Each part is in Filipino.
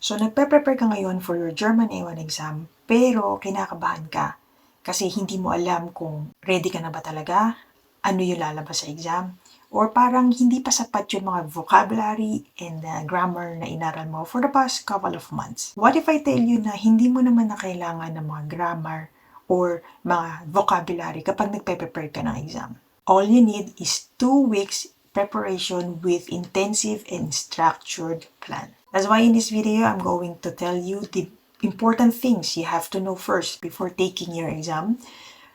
So, nagpe-prepare ka ngayon for your German A1 exam, pero kinakabahan ka kasi hindi mo alam kung ready ka na ba talaga, ano yung lalabas sa exam, or parang hindi pa sapat yung mga vocabulary and grammar na inaral mo for the past couple of months. What if I tell you na hindi mo naman na kailangan ng mga grammar or mga vocabulary kapag nagpe-prepare ka ng exam? All you need is 2 weeks preparation with intensive and structured plan. That's why in this video, I'm going to tell you the important things you have to know first before taking your exam.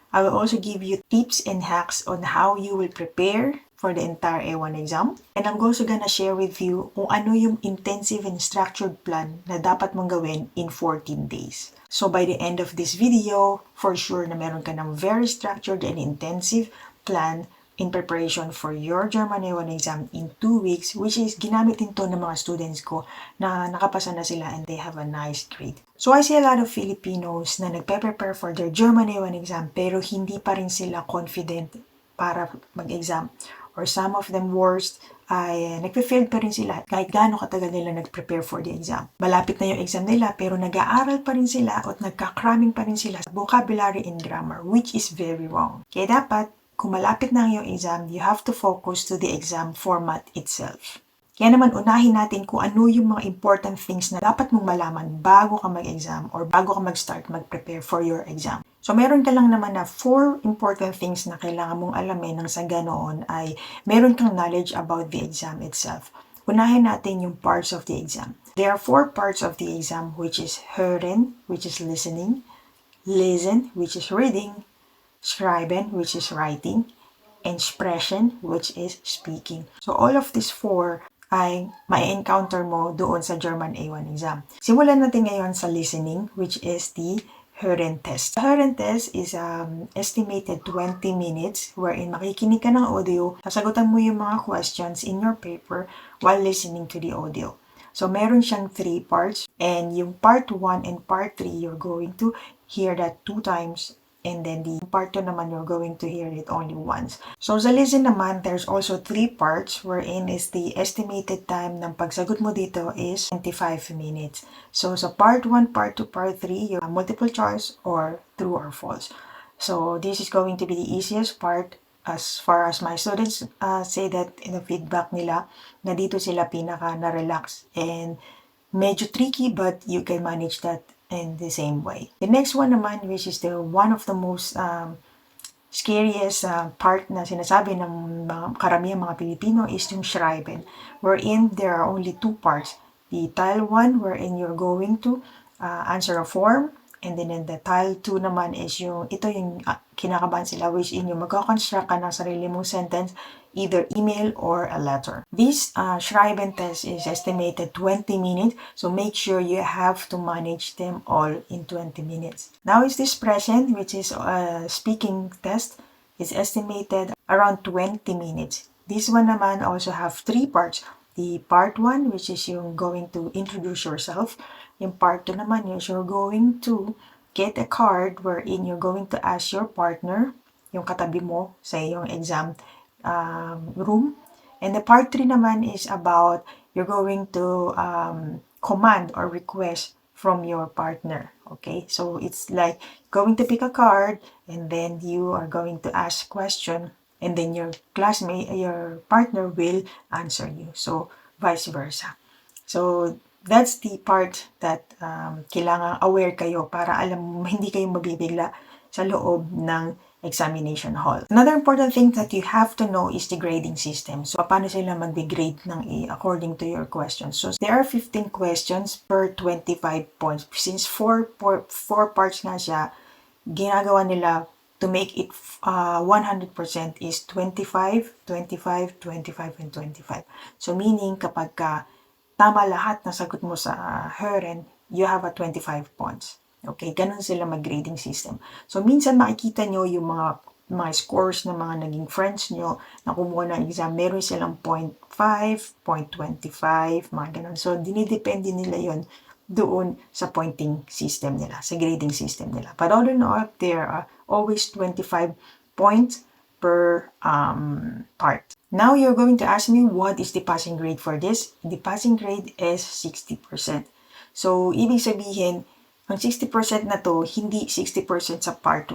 I will also give you tips and hacks on how you will prepare for the entire A1 exam. And I'm also gonna share with you kung ano yung intensive and structured plan na dapat mong gawin in 14 days. So by the end of this video, for sure na meron ka ng very structured and intensive plan in preparation for your German A1 exam in 2 weeks, which is ginamit din to ng mga students ko na nakapasa na sila and they have a nice grade. So I see a lot of Filipinos na nagpe-prepare for their German A1 exam pero hindi pa rin sila confident para mag-exam. Or some of them worst ay nagpe-fail pa rin sila kahit gaano katagal nila nag-prepare for the exam. Malapit na yung exam nila pero nag-aaral pa rin sila at nagka-cramming pa rin sila sa vocabulary and grammar, which is very wrong. Kaya dapat kung malapit na ang iyong exam, you have to focus to the exam format itself. Kaya naman unahin natin kung ano yung mga important things na dapat mong malaman bago ka mag-exam or bago ka mag-start mag-prepare for your exam. So meron ka lang naman na 4 important things na kailangan mong alamin nang sa ganoon ay meron kang knowledge about the exam itself. Unahin natin yung parts of the exam. There are 4 parts of the exam, which is hören, which is listening, lesen, which is reading, schreiben, which is writing, and sprechen, which is speaking. So all of these 4 ay ma-encounter mo doon sa German A1 exam. Simulan natin ngayon sa listening, which is the Hören test. The Hören test is estimated 20 minutes wherein makikinig ka ng audio, sasagutan mo yung mga questions in your paper while listening to the audio. So meron siyang 3 parts, and yung part 1 and part 3, you're going to hear that 2 times, and then the part 2 naman, you're going to hear it only once. So sa listen naman, there's also 3 parts wherein is the estimated time ng pagsagot mo dito is 25 minutes. So sa part 1, part 2, part 3, you have multiple choice or true or false. So this is going to be the easiest part as far as my students say that in the feedback nila na dito sila pinaka na-relax and medyo tricky but you can manage that in the same way. The next one naman, which is the one of the most scariest part na sinasabi ng karamihan mga Pilipino, is yung schreiben, wherein there are only 2 parts. The tile 1, wherein you're going to answer a form, and then in the tile 2 naman is yung, ito yung kinakabahan sila, which in yung magkakonstruct ka ng sarili mong sentence, either email or a letter. This Schreiben test is estimated 20 minutes, so make sure you have to manage them all in 20 minutes. Now is this present, which is a speaking test, is estimated around 20 minutes. This one naman also have 3 parts. The part 1, which is yung going to introduce yourself. Yung part 2 naman is you're going to get a card wherein you're going to ask your partner, yung katabi mo sa iyong exam room. And the part 3 naman is about you're going to command or request from your partner. Okay, so it's like going to pick a card and then you are going to ask question and then your classmate, your partner will answer you. So vice versa. So that's the part that kailangan aware kayo para alam mo hindi kayo mabibigla sa loob ng examination hall. Another important thing that you have to know is the grading system. So, paano sila mag-grade ng A according to your questions. So, there are 15 questions per 25 points. Since 4 parts nga siya, ginagawa nila to make it 100% is 25, 25, 25, and 25. So, meaning kapag tama lahat ng sagot mo sa Hören, you have a 25 points. Okay, ganun sila mag-grading system. So, minsan makikita nyo yung mga scores ng mga naging friends nyo na kumuha ng exam, meron silang 0.5, 0.25, mga ganun. So, dinidepende nila yon doon sa pointing system nila, sa grading system nila. But all in all, there are always 25 points per part. Now, you're going to ask me, what is the passing grade for this? The passing grade is 60%. So, ibig sabihin, ang 60% na to, hindi 60% sa part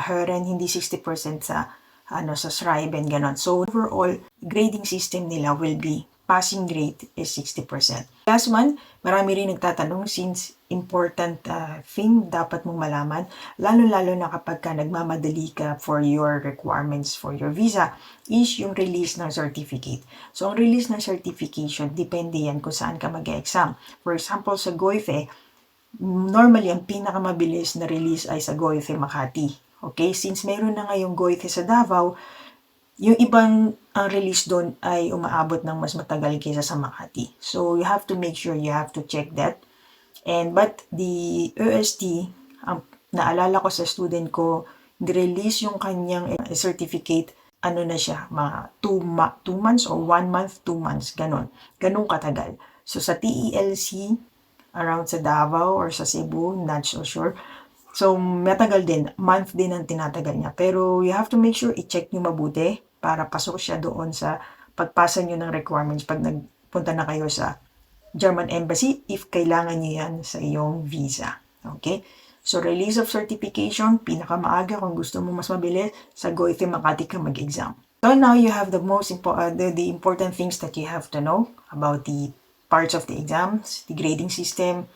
Heren, hindi 60% sa sa Schreiben, ganon. So, overall, grading system nila will be passing grade is 60%. Last one, marami rin nagtatanong since important thing dapat mong malaman, lalo-lalo na kapag ka nagmamadali ka for your requirements for your visa, is yung release ng certificate. So, ang release ng certification, depende yan kung saan ka mag-exam. For example, sa GOIFE, normally, ang pinakamabilis na release ay sa GOIFE Makati. Okay? Since meron na ngayong GOIFE sa Davao, yung ibang release doon ay umaabot ng mas matagal kaysa sa Makati. So, you have to make sure you have to check that. But the UST, naalala ko sa student ko, release yung kanyang certificate, ano na siya, mga 2 months or 1 month, 2 months, ganon. Ganon katagal. So, sa TELC, around sa Davao or sa Cebu, not so sure. So, matagal din. Month din ang tinatagal niya. Pero, you have to make sure i-check nyo mabuti para pasok siya doon sa pagpasa nyo ng requirements pag nagpunta na kayo sa German Embassy if kailangan nyo yan sa iyong visa. Okay? So, release of certification, pinakamaaga kung gusto mo mas mabilis, sa GOIFE Makati ka mag-exam. So, now you have the important things that you have to know about the parts of the exams, the grading system,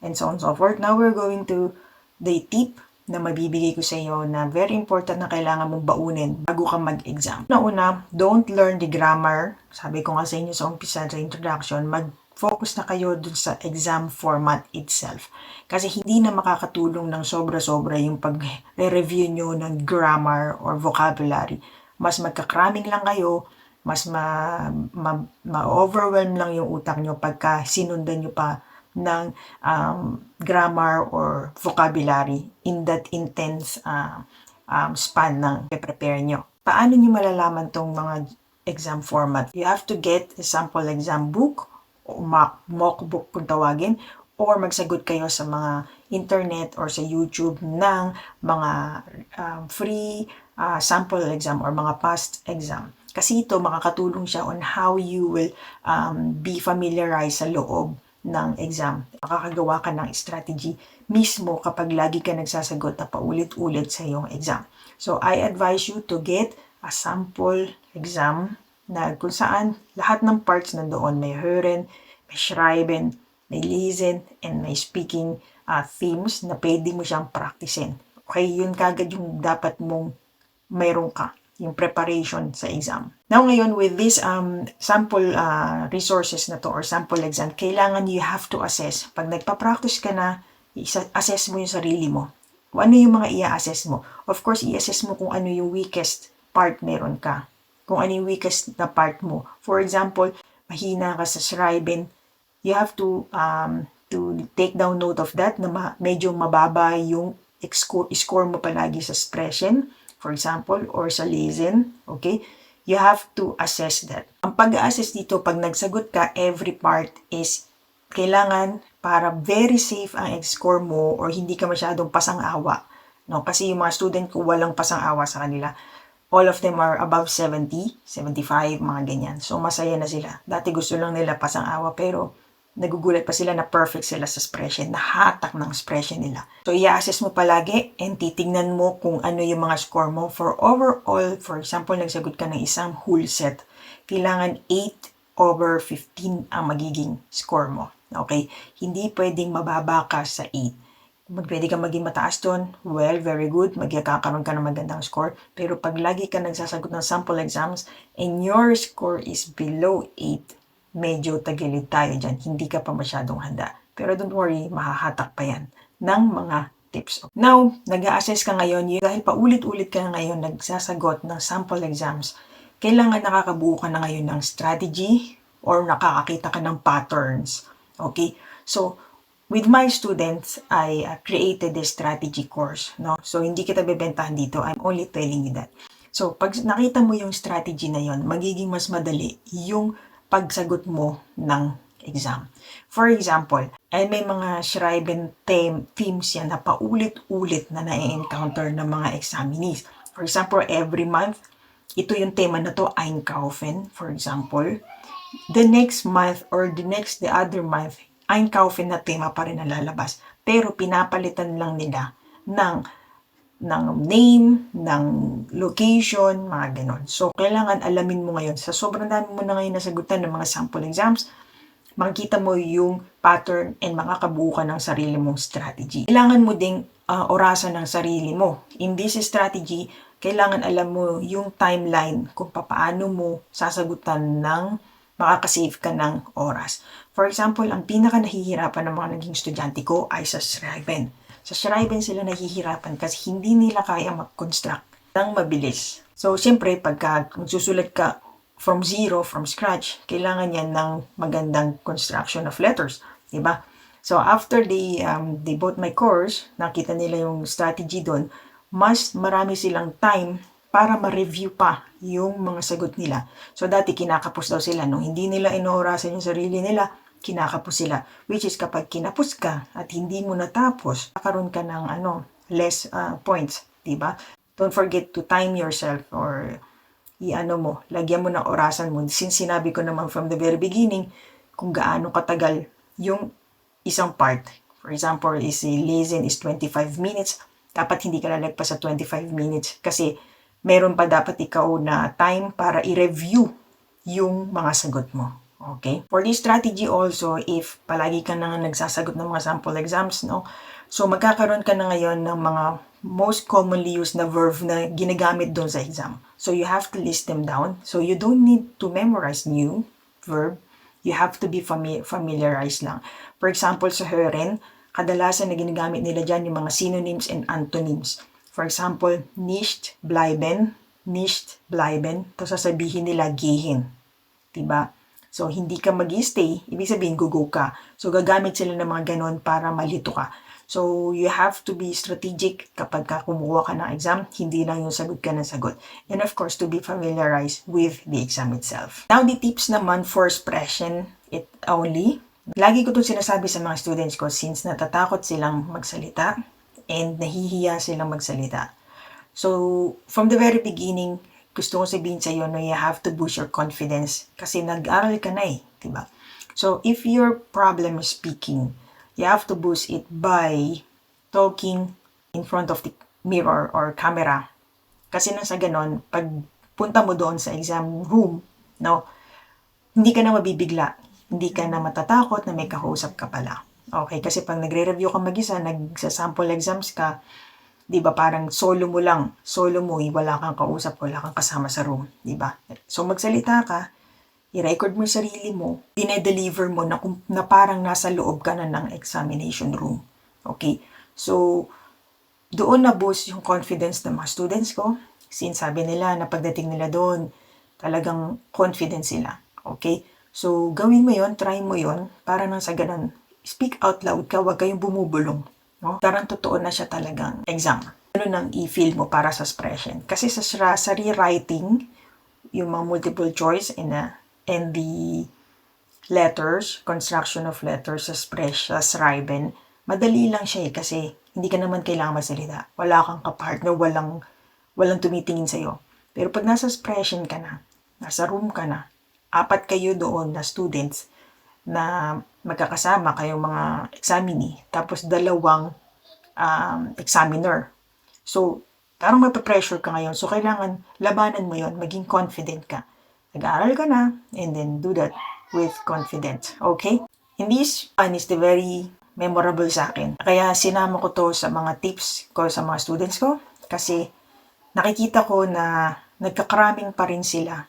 and so on and so forth. Now, we're going to the tip na mabibigay ko sa iyo na very important na kailangan mong baunin bago ka mag-exam. Una, don't learn the grammar. Sabi ko nga sa inyo sa umpisa sa introduction, mag-focus na kayo dun sa exam format itself. Kasi hindi na makakatulong ng sobra-sobra yung pag-review nyo ng grammar or vocabulary. Mas magka-cramming lang kayo, mas ma-overwhelm lang yung utak nyo pagka sinundan nyo pa ng grammar or vocabulary in that intense span ng prepare nyo. Paano nyo malalaman tong mga exam format? You have to get a sample exam book o mock book kung tawagin, or magsagot kayo sa mga internet or sa YouTube ng mga free sample exam or mga past exam. Kasi ito makakatulong siya on how you will be familiarized sa loob ng exam. Makakagawa ka ng strategy mismo kapag lagi ka nagsasagot na paulit-ulit sa iyong exam. So, I advise you to get a sample exam na kung saan lahat ng parts nandoon. May Hören, may Schreiben, may Lesen, and may speaking themes na pwede mo siyang practicein. Okay, yun kagad yung dapat mong mayroon ka, yung preparation sa exam. Now ngayon, with this sample resources na to or sample exam, kailangan you have to assess. Pag nagpa-practice ka na, assess mo yung sarili mo. Kung ano yung mga i-assess mo. Of course, i-assess mo kung ano yung weakest part meron ka. Kung ano yung weakest na part mo. For example, mahina ka sa Schreiben, you have to take down note of that na medyo mababa yung score mo palagi sa Sprechen, for example, or sa Lesen, okay? You have to assess that. Ang pag-assess dito, pag nagsagot ka, every part is kailangan para very safe ang score mo or hindi ka masyadong pasang-awa. No? Kasi yung mga student ko, walang pasang-awa sa kanila. All of them are above 70, 75, mga ganyan. So, masaya na sila. Dati gusto lang nila pasang-awa, pero nagugulat pa sila na perfect sila sa Sprechen, nahatak ng Sprechen nila. So, i-assess mo palagi and titignan mo kung ano yung mga score mo. For overall, for example, nagsagot ka ng isang whole set, kailangan 8/15 ang magiging score mo. Okay? Hindi pwedeng mababa ka sa 8. Pwede ka maging mataas doon, well, very good, magkakaroon ka ng magandang score. Pero pag lagi ka nagsasagot ng sample exams and your score is below 8, medyo tagilid tayo dyan. Hindi ka pa masyadong handa. Pero don't worry, mahahatak pa yan ng mga tips. Now, nag-a-assess ka ngayon, dahil paulit-ulit ka na ngayon nagsasagot ng sample exams, kailangan nakakabuo ka na ngayon ng strategy or nakakakita ka ng patterns. Okay? So, with my students, I created a strategy course. No? So, hindi kita bebentahan dito. I'm only telling you that. So, pag nakita mo yung strategy na yon, magiging mas madali yung pagsagot mo ng exam. For example, ay may mga Schreiben themes yan na paulit-ulit na na-encounter ng mga examinees. For example, every month, ito yung tema na to, Einkaufen, for example. The next month or the other month, Einkaufen na tema pa rin ang lalabas. Pero pinapalitan lang nila ng name, ng location, mga ganon. So, kailangan alamin mo ngayon. Sa sobrang dami mo na ngayon nasagutan ng mga sample exams, makikita mo yung pattern and makakabuo ka ng sarili mong strategy. Kailangan mo ding orasan ng sarili mo. In this strategy, kailangan alam mo yung timeline kung paano mo sasagutan ng makakasave ka ng oras. For example, ang pinaka nahihirapan ng mga naging estudyante ko ay sa Schreiben. Sa Schreiben sila nahihirapan kasi hindi nila kaya mag-construct ng mabilis. So, siyempre, pagka susulat ka from zero, from scratch, kailangan yan ng magandang construction of letters. Diba? So, after they bought my course, nakita nila yung strategy doon, mas marami silang time para ma-review pa yung mga sagot nila. So, dati kinakapos daw sila. Nung hindi nila inoorasan yung sarili nila, kinakapos sila. Which is kapag kinapos ka at hindi mo natapos, kakaroon ka ng less points. Diba? Don't forget to time yourself or lagyan mo ng orasan mo. Since sinabi ko naman from the very beginning, kung gaano katagal yung isang part. For example, is a lesson is 25 minutes. Dapat hindi ka lalagpas sa 25 minutes kasi meron pa dapat ikaw na time para i-review yung mga sagot mo. Okay? For this strategy also, if palagi ka na nagsasagot ng mga sample exams, no? So, magkakaroon ka na ngayon ng mga most commonly used na verb na ginagamit doon sa exam. So, you have to list them down. So, you don't need to memorize new verb. You have to be familiarized lang. For example, sa hören, kadalasan na ginagamit nila dyan yung mga synonyms and antonyms. For example, nicht bleiben, tapos sasabihin nila gehen. Diba? So, hindi ka mag-stay, ibig sabihin go ka. So, gagamit sila ng mga ganon para malito ka. So, you have to be strategic kapag kumuha ka ng exam, hindi lang yung sagot ka ng sagot. And of course, to be familiarized with the exam itself. Now, the tips naman for expression it only. Lagi ko itong sinasabi sa mga students ko since natatakot silang magsalita and nahihiya silang magsalita. So, from the very beginning, gusto ko sabihin sa iyo na you have to boost your confidence kasi nag-aral ka na diba? So, if your problem is speaking, you have to boost it by talking in front of the mirror or camera. Kasi nang sa ganon, pag punta mo doon sa exam room, no, hindi ka na mabibigla. Hindi ka na matatakot na may kausap ka pala. Okay, kasi pag nagre-review ka mag-isa, nagsa-sample exams ka, di ba parang solo mo, wala kang kausap, wala kang kasama sa room, di ba? So magsalita ka, i-record mo yung sarili mo, dine-deliver mo na parang nasa loob ka na ng examination room. Okay, so doon na-boost yung confidence ng mga students ko, since sabi nila na pagdating nila doon, talagang confident sila. Okay, so, gawin mo yon, try mo yon para nang sa ganun, speak out loud ka, huwag kayong bumubulong. No? Tarang totoo na siya talagang exam. Ano nang i-feel mo para sa expression? Kasi sa rewriting, yung mga multiple choice and the letters, construction of letters sa Schreiben, madali lang siya kasi hindi ka naman kailangan magsalita. Wala kang kapartner, walang tumitingin sa'yo. Pero pag nasa expression ka na, nasa room ka na, 4 kayo doon na students na magkakasama kayong mga examinee, tapos 2 examiner. So, parang mapapressure ka ngayon. So, kailangan labanan mo yon, maging confident ka. Nag-aaral ka na, and then do that with confidence. Okay? And this one is the very memorable sa akin. Kaya sinama ko to sa mga tips ko sa mga students ko kasi nakikita ko na nagkakraming pa rin sila.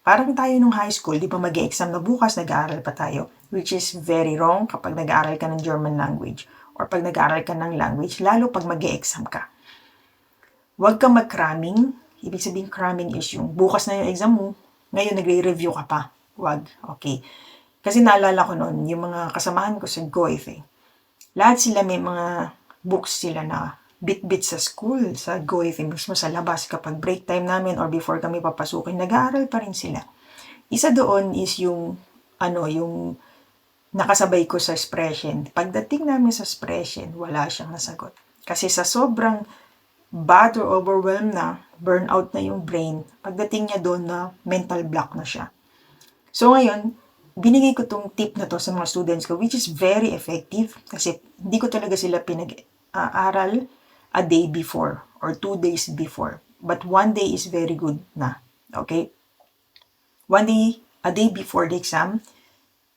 Parang tayo nung high school, di ba mag-e-exam na bukas, nag-aaral pa tayo, which is very wrong kapag nag-aaral ka ng German language or pag nag-aaral ka ng language, lalo pag mag-e-exam ka. Huwag kang mag-cramming. Ibig sabihin cramming is yung bukas na yung exam mo, ngayon nagre-review ka pa. Huwag. Okay. Kasi naalala ko noon, yung mga kasamahan ko sa GOIF lahat sila may mga books sila na bit-bit sa school, sa GOIF, mismo sa labas, kapag break time namin or before kami papasukin, nag-aaral pa rin sila. Isa doon is yung nakasabay ko sa expression. Pagdating namin sa expression, wala siyang nasagot. Kasi sa sobrang bad or overwhelmed na, burnout na yung brain, pagdating niya doon na mental block na siya. So ngayon, binigay ko tong tip na to sa mga students ko, which is very effective kasi hindi ko talaga sila pinag-aral a day before or 2 days before. But 1 day is very good na. Okay? 1 day, a day before the exam,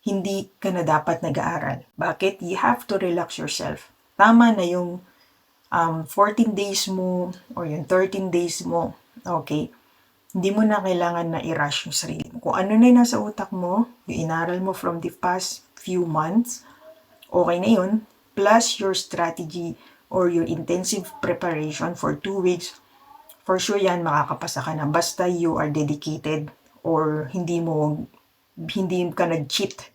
hindi ka na dapat nag-aaral. Bakit? You have to relax yourself. Tama na yung 14 days mo or yung 13 days mo. Okay? Hindi mo na kailangan na i-rush yung sarili mo. Kung ano na yung nasa utak mo, yung inaral mo from the past few months, okay na yun. Plus your strategy or your intensive preparation for 2 weeks, for sure yan, makakapasa ka na. Basta you are dedicated or hindi ka nag-cheat,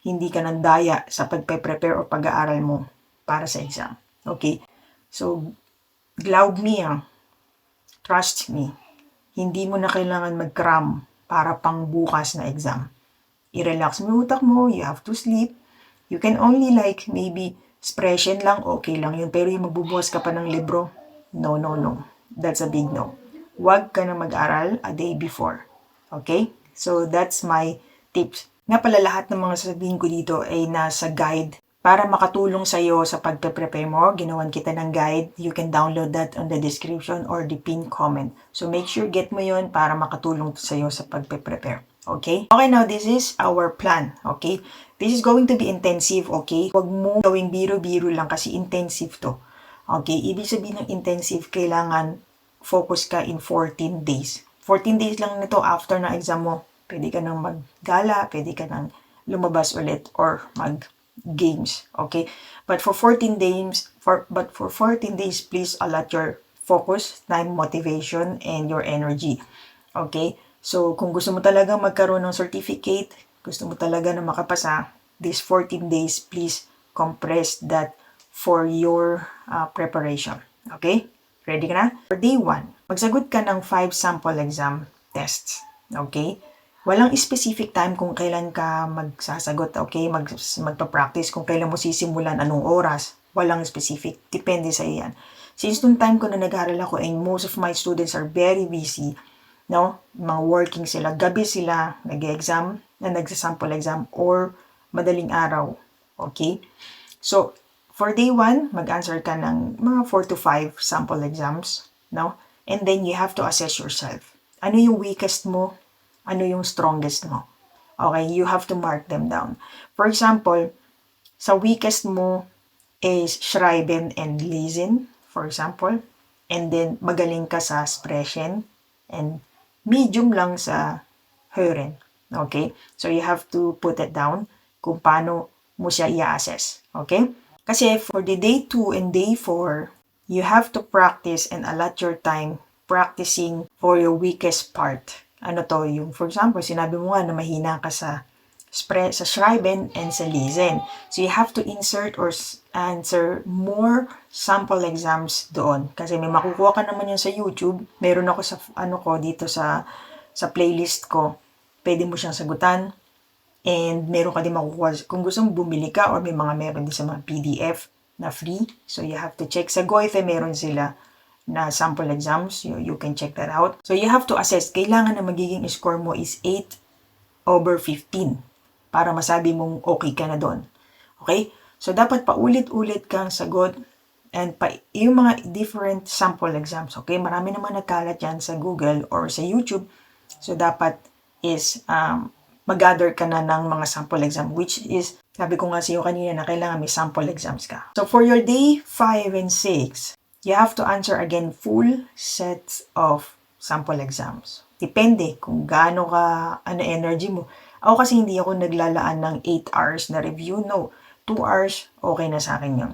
hindi ka nandaya sa pagpe-prepare o pag-aaral mo para sa exam. Okay? So, glaub me, trust me. Hindi mo na kailangan mag-cram para pang bukas na exam. I-relax mo yung utak mo, you have to sleep. You can only maybe expression lang, okay lang yun. Pero yung magbubukas ka pa ng libro, no. That's a big no. Huwag ka na mag-aral a day before. Okay? So, that's my tips. Nga pala, lahat ng mga sasabihin ko dito ay nasa guide. Para makatulong sa'yo sa pagpe-prepare mo, ginawan kita ng guide. You can download that on the description or the pinned comment. So make sure get mo yun para makatulong sa'yo sa pagpe-prepare. Okay? Okay, now this is our plan. Okay? This is going to be intensive. Okay? Huwag mo gawing biro-biro lang kasi intensive to. Okay? Ibig sabihin ng intensive, kailangan focus ka in 14 days. 14 days lang nito after na exam mo. Pwede ka nang maggala, pwede ka nang lumabas ulit or games, okay? But for 14 days, please allot your focus, time, motivation, and your energy. Okay? So, kung gusto mo talaga magkaroon ng certificate, gusto mo talaga na makapasa, these 14 days, please compress that for your preparation. Okay? Ready ka na? For day 1, magsagot ka ng 5 sample exam tests. Okay? Walang specific time kung kailan ka magsasagot, okay? Magpa-practice kung kailan mo sisimulan, anong oras. Walang specific. Depende sa iyan. Since nung time ko na nag-aaral ako and most of my students are very busy, no? Mga working sila, gabi sila nag-exam, nagsasample exam, or madaling araw. Okay? So, for day 1, mag-answer ka ng mga 4 to 5 sample exams, no? And then you have to assess yourself. Ano yung weakest mo? Ano yung strongest mo? Okay, you have to mark them down. For example, sa weakest mo is schreiben and lesen, for example. And then, magaling ka sa sprechen. And medium lang sa hören. Okay? So, you have to put it down kung paano mo siya i-assess. Okay? Kasi for the day 2 and day 4, you have to practice and allot your time practicing for your weakest part. Ano to, yung for example, sinabi mo nga na mahina ka sa schreiben and sa lesen. So you have to insert or answer more sample exams doon. Kasi may makukuha ka naman yun sa YouTube. Meron ako sa dito sa playlist ko. Pwede mo siyang sagutan. And meron ka din makukuha. Kung gusto mo bumili ka or may mga meron din sa mga PDF na free. So you have to check. Sa Goethe meron sila na sample exams. You can check that out. So you have to assess. Kailangan na magiging score mo is 8/15 para masabi mong okay ka na doon. Okay? So dapat paulit-ulit kang sagot and yung mga different sample exams. Okay? Marami naman nagkalat yan sa Google or sa YouTube. So dapat is mag-gather ka na ng mga sample exam, which is, sabi ko nga sa iyo kanina na kailangan may sample exams ka. So for your day 5 and 6, you have to answer again full sets of sample exams. Depende kung gaano energy mo. Ako kasi hindi ako naglalaan ng 8 hours na review. No, 2 hours, okay na sa akin yun.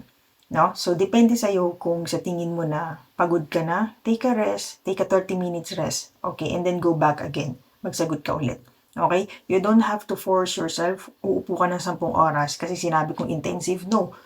No? So, depende sa'yo kung sa tingin mo na pagod ka na, take a rest, take a 30 minutes rest. Okay, and then go back again. Magsagot ka ulit. Okay? You don't have to force yourself. Uupo ka ng 10 oras kasi sinabi kong intensive. No.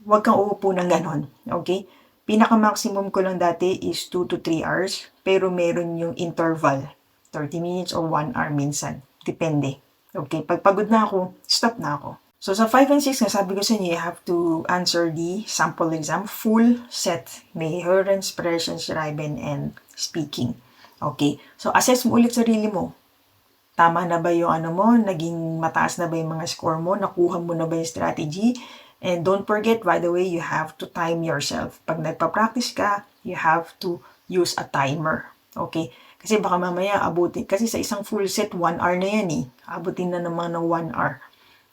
Huwag kang uupo ng ganon. Okay? Pinaka-maximum ko lang dati is 2 to 3 hours. Pero meron yung interval. 30 minutes or 1 hour minsan. Depende. Okay? Pag pagod na ako, stop na ako. So, sa 5 and 6, sabi ko sa inyo, you have to answer the sample exam. Full set. May hören, sprechen, schreiben, and speaking. Okay? So, assess mo ulit sarili mo. Tama na ba yung ano mo? Naging mataas na ba yung mga score mo? Nakuha mo na ba yung strategy? And don't forget, by the way, you have to time yourself. Pag nagpa-practice ka, you have to use a timer. Okay? Kasi baka mamaya abutin. Kasi sa isang full set, 1 hour na yan eh. Abutin na naman ng 1 hour.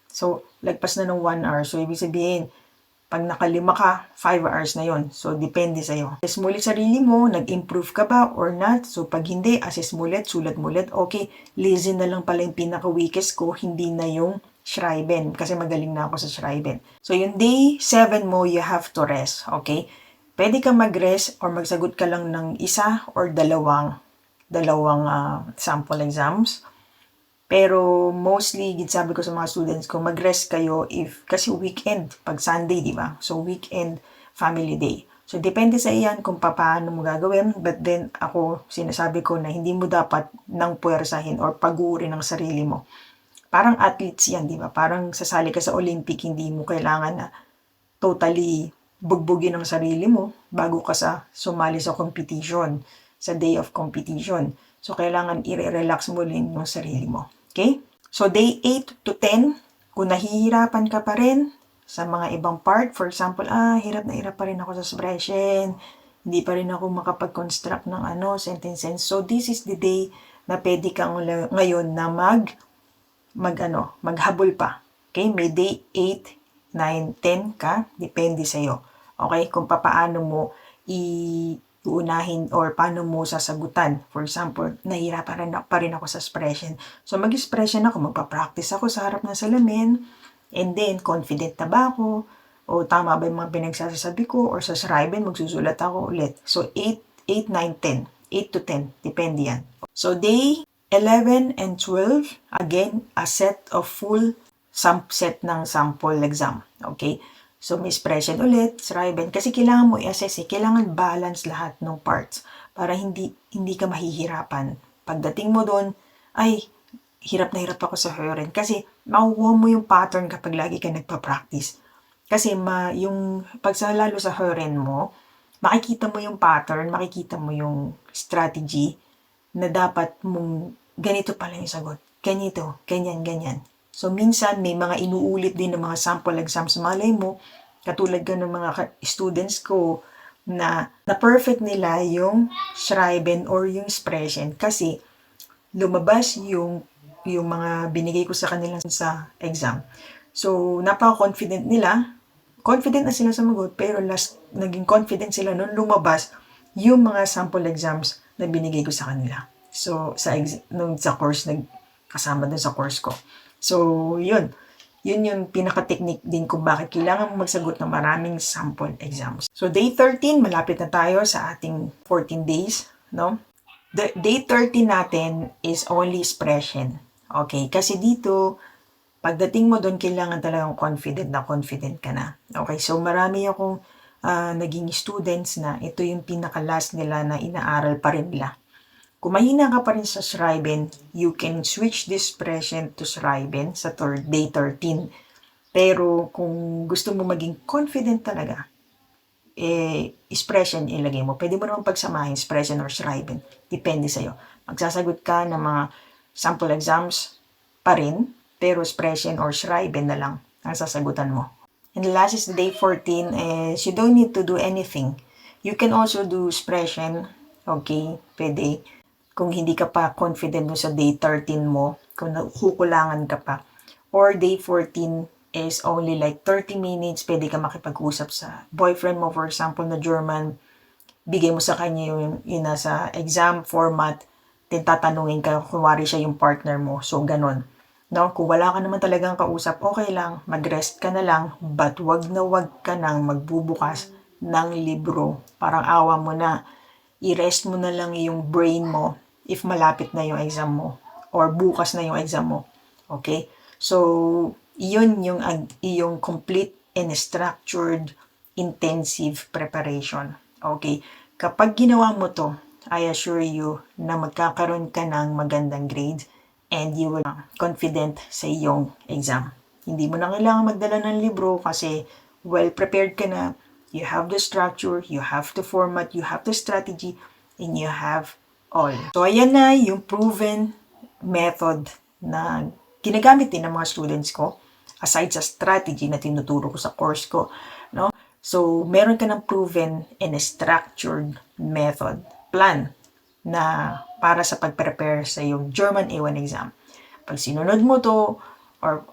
So, lagpas na ng 1 hour. So, ibig sabihin, pag nakalima ka, 5 hours na yon. So, depende sa'yo. Assess mo ulit sarili mo, nag-improve ka ba or not? So, pag hindi, assess mo ulit, sulat mo ulit. Okay, lazy na lang pala yung pinaka-weakest ko, hindi na yung Schreiben. Kasi magaling na ako sa Schreiben. So, yung day 7 mo, you have to rest. Okay? Pwede kang mag-rest or magsagot ka lang ng isa or dalawang sample exams. Pero mostly, sabi ko sa mga students ko, mag-rest kayo kasi weekend, pag Sunday, di ba? So, weekend, family day. So, depende sa iyan kung paano mo gagawin. But then, ako, sinasabi ko na hindi mo dapat nang puwersahin or pagurin ang sarili mo. Parang athletes yan, di ba? Parang sasali ka sa Olympic, hindi mo kailangan na totally bugbugin ang sarili mo bago ka sumali sa competition, sa day of competition. So, kailangan i-relax mo rin yung sarili mo. Okay? So, day 8 to 10, kung nahihirapan ka pa rin sa mga ibang part, for example, hirap na hirap pa rin ako sa expression, hindi pa rin ako makapag-construct ng sentences. So, this is the day na pwede kang ngayon na maghabol pa. Okay? May day 8, 9, 10 ka, depende sa'yo. Okay? Kung paano mo uunahin or paano mo sasagutan. For example, nahihirapan pa rin ako sa expression. So, mag-expression ako, magpa-practice ako sa harap ng salamin, and then, confident na ba ako? O tama ba yung mga pinagsasabi ko? Or sa Schreiben, magsusulat ako ulit. So, 8, 9, 10. 8 to 10. Depende yan. So, day 11 and 12, again, a set of full set ng sample exam. Okay? So, may expression ulit, Schreiben. Kasi kailangan mo i-assess kailangan balance lahat ng parts para hindi ka mahihirapan. Pagdating mo doon, ay, hirap na hirap ako sa Hören. Kasi, makukuha mo yung pattern kapag lagi ka nagpa-practice. Kasi, lalo sa Hören mo, makikita mo yung pattern, makikita mo yung strategy na dapat mong ganito pala yung sagot. Ganito, ganyan, ganyan. So, minsan, may mga inuulit din ng mga sample exams. Malay mo, katulad ka ng mga students ko na perfect nila yung Schreiben or yung expression kasi lumabas yung mga binigay ko sa kanila sa exam. So, napaka-confident nila. Confident na sila sumagot, pero naging confident sila nung lumabas yung mga sample exams na binigay ko sa kanila. So, sa course, kasama dun sa course ko. So, yun yung pinaka-technique din kung bakit kailangan mo magsagot ng maraming sample exams. So, day 13, malapit na tayo sa ating 14 days, no? The day 13 natin is only expression. Okay? Kasi dito, pagdating mo doon, kailangan talagang confident ka na. Okay? So, marami akong naging students na ito yung pinaka-last nila na inaaral pa rin nila. Kung mahina ka pa rin sa Schreiben, you can switch this expression to Schreiben sa day 13. Pero kung gusto mo maging confident talaga, expression ilagay mo. Pwede mo naman pagsamahin expression or Schreiben. Depende sa'yo. Magsasagot ka ng mga sample exams pa rin, pero expression or Schreiben na lang ang sasagutan mo. And the last is day 14 is you don't need to do anything. You can also do expression. Okay, pwede. Kung hindi ka pa confident mo sa day 13 mo, kung kukulangan ka pa. Or day 14 is only like 30 minutes, pwede ka makipag-usap sa boyfriend mo, for example, na German. Bigay mo sa kanya yung nasa exam format, then tatanungin ka, kunwari siya yung partner mo. So, ganun. No? Kung wala ka naman talagang kausap, okay lang, mag-rest ka na lang, but wag ka nang magbubukas ng libro. Parang awa mo na, i-rest mo na lang yung brain mo if malapit na yung exam mo or bukas na yung exam mo. Okay? So, yun yung iyong complete and structured intensive preparation. Okay? Kapag ginawa mo to, I assure you na magkakaroon ka ng magandang grade and you will be confident sa iyong exam. Hindi mo na kailangan magdala ng libro kasi well prepared ka na. You have the structure, you have the format, you have the strategy, and you have all. So, ayan na yung proven method na ginagamit din ng mga students ko aside sa strategy na tinuturo ko sa course ko, no? So, meron ka ng proven and structured method, plan na para sa pag-prepare sa yung German A1 exam. Pag sinunod mo to, or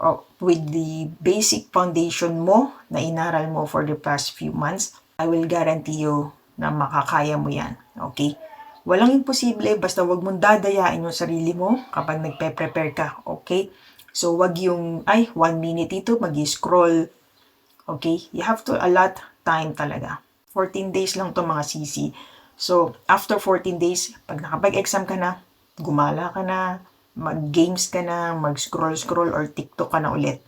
with the basic foundation mo na inaral mo for the past few months, I will guarantee you na makakaya mo yan. Okay? Walang imposible, basta wag mong dadayain yung sarili mo kapag nagpe-prepare ka. Okay? So, wag yung, 1 minute ito, mag-scroll. Okay? You have to allot time talaga. 14 days lang to mga CC. So, after 14 days, pag nakapag-exam ka na, gumala ka na, mag-games ka na, mag-scroll-scroll or TikTok ka na ulit.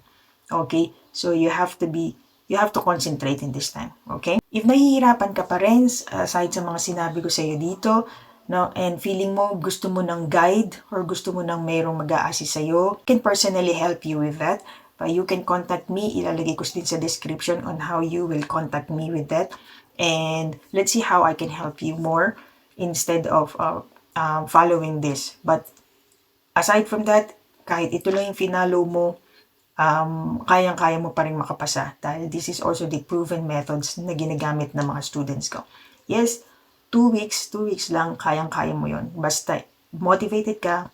Okay? So, you have to concentrate in this time. Okay? If nahihirapan ka pa rin, aside sa mga sinabi ko sa iyo dito, no, and feeling mo gusto mo ng guide or gusto mo ng mayroong mag-a-assist sa iyo, I can personally help you with that. But you can contact me. Ilalagay ko din sa description on how you will contact me with that. And let's see how I can help you more instead of following this. But aside from that, kahit ito lang yung finalo mo, kayang-kaya mo pa rin makapasa dahil this is also the proven methods na ginagamit ng mga students ko. Yes, 2 weeks lang, kayang-kaya mo yon. Basta motivated ka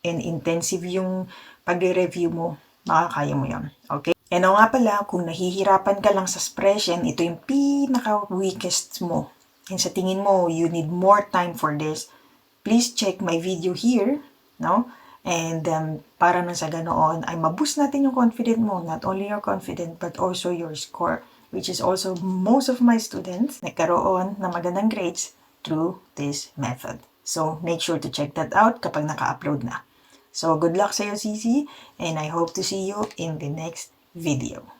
and intensive yung pagre-review mo, makakaya mo yon. Okay? And nga pala, kung nahihirapan ka lang sa expression, ito yung pinaka-weakest mo. And sa tingin mo, you need more time for this, please check my video here, no? And para na sa ganoon, ay maboost natin yung confidence mo. Not only your confidence, but also your score. Which is also most of my students nagkaroon ng magandang grades through this method. So, make sure to check that out kapag naka-upload na. So, good luck sa'yo, CC, and I hope to see you in the next video.